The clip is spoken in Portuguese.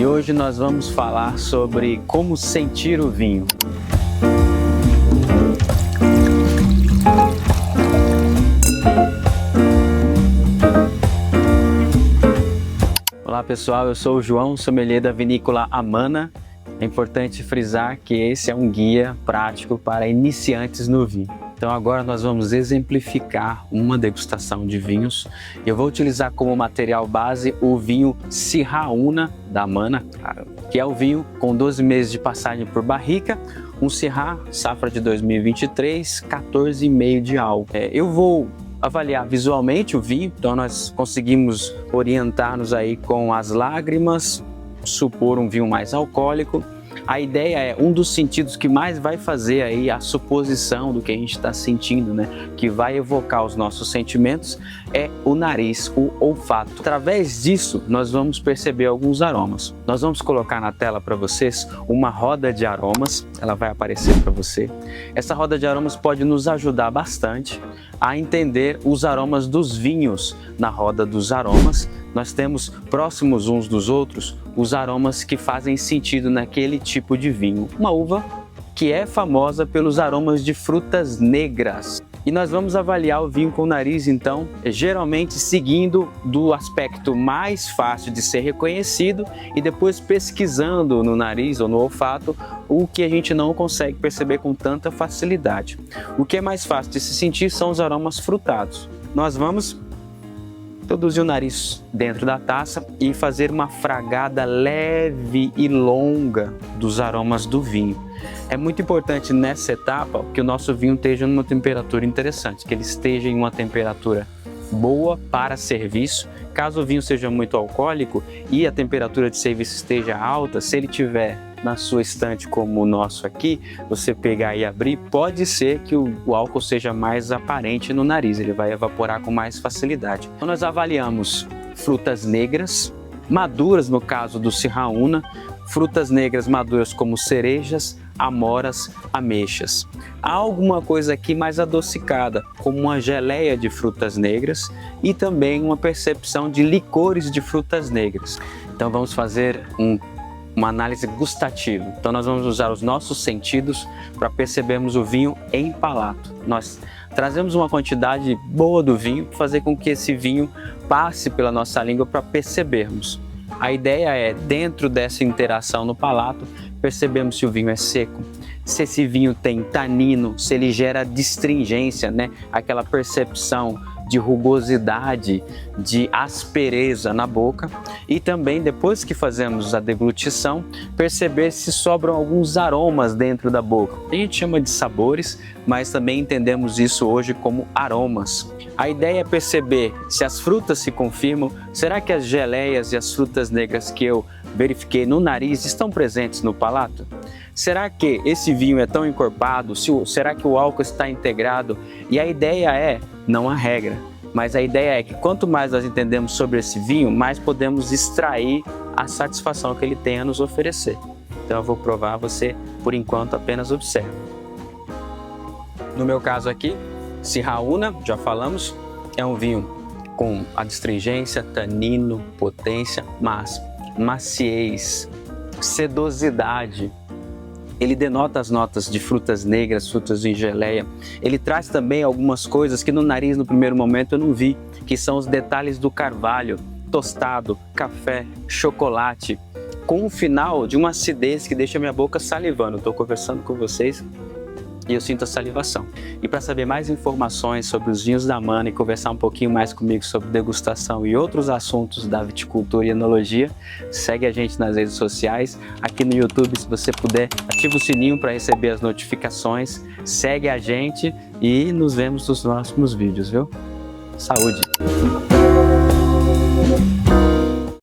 hoje nós vamos falar sobre como sentir o vinho. Olá pessoal, eu sou o João, sommelier da vinícola Amana. É importante frisar que esse é um guia prático para iniciantes no vinho. Então agora nós vamos exemplificar uma degustação de vinhos. Eu vou utilizar como material base o vinho Syrah Una da Amana, que é o vinho com 12 meses de passagem por barrica, um Syrah safra de 2023, 14,5 de álcool. Eu vou avaliar visualmente o vinho, então nós conseguimos orientar-nos aí com as lágrimas, supor um vinho mais alcoólico. A ideia é um dos sentidos que mais vai fazer aí a suposição do que a gente está sentindo, né? Que vai evocar os nossos sentimentos, é o nariz, o olfato. Através disso, nós vamos perceber alguns aromas. Nós vamos colocar na tela para vocês uma roda de aromas, ela vai aparecer para você. Essa roda de aromas pode nos ajudar bastante a entender os aromas dos vinhos. Na roda dos aromas, nós temos próximos uns dos outros os aromas que fazem sentido naquele tipo de vinho. Uma uva que é famosa pelos aromas de frutas negras. E nós vamos avaliar o vinho com o nariz, então, geralmente seguindo do aspecto mais fácil de ser reconhecido e depois pesquisando no nariz ou no olfato o que a gente não consegue perceber com tanta facilidade. O que é mais fácil de se sentir são os aromas frutados. Nós vamos introduzir o nariz dentro da taça e fazer uma fragada leve e longa dos aromas do vinho. É muito importante nessa etapa que o nosso vinho esteja numa temperatura interessante, que ele esteja em uma temperatura boa para serviço. Caso o vinho seja muito alcoólico e a temperatura de serviço esteja alta, se ele tiver na sua estante como o nosso aqui, você pegar e abrir, pode ser que o álcool seja mais aparente no nariz, ele vai evaporar com mais facilidade. Então nós avaliamos frutas negras, maduras no caso do Syrah Una, frutas negras maduras como cerejas, amoras, ameixas. Há alguma coisa aqui mais adocicada, como uma geleia de frutas negras e também uma percepção de licores de frutas negras. Então vamos fazer uma análise gustativa. Então nós vamos usar os nossos sentidos para percebermos o vinho em palato. Nós trazemos uma quantidade boa do vinho para fazer com que esse vinho passe pela nossa língua para percebermos. A ideia é, dentro dessa interação no palato, percebemos se o vinho é seco, se esse vinho tem tanino, se ele gera distringência, né? Aquela percepção de rugosidade, de aspereza na boca, e também depois que fazemos a deglutição, perceber se sobram alguns aromas dentro da boca. A gente chama de sabores, mas também entendemos isso hoje como aromas. A ideia é perceber se as frutas se confirmam, será que as geleias e as frutas negras que eu verifiquei no nariz estão presentes no palato? Será que esse vinho é tão encorpado? Será que o álcool está integrado? E a ideia é, não há regra, mas a ideia é que quanto mais nós entendemos sobre esse vinho, mais podemos extrair a satisfação que ele tem a nos oferecer. Então eu vou provar, você por enquanto apenas observa. No meu caso aqui, Syrah Una, já falamos, é um vinho com adstringência, tanino, potência, mas maciez, sedosidade. Ele denota as notas de frutas negras, frutas em geleia. Ele traz também algumas coisas que no nariz, no primeiro momento, eu não vi, que são os detalhes do carvalho, tostado, café, chocolate, com um final de uma acidez que deixa minha boca salivando. Estou conversando com vocês e eu sinto a salivação. E para saber mais informações sobre os vinhos da Amana e conversar um pouquinho mais comigo sobre degustação e outros assuntos da viticultura e enologia, segue a gente nas redes sociais. Aqui no YouTube, se você puder, ativa o sininho para receber as notificações, segue a gente e nos vemos nos próximos vídeos, viu? Saúde!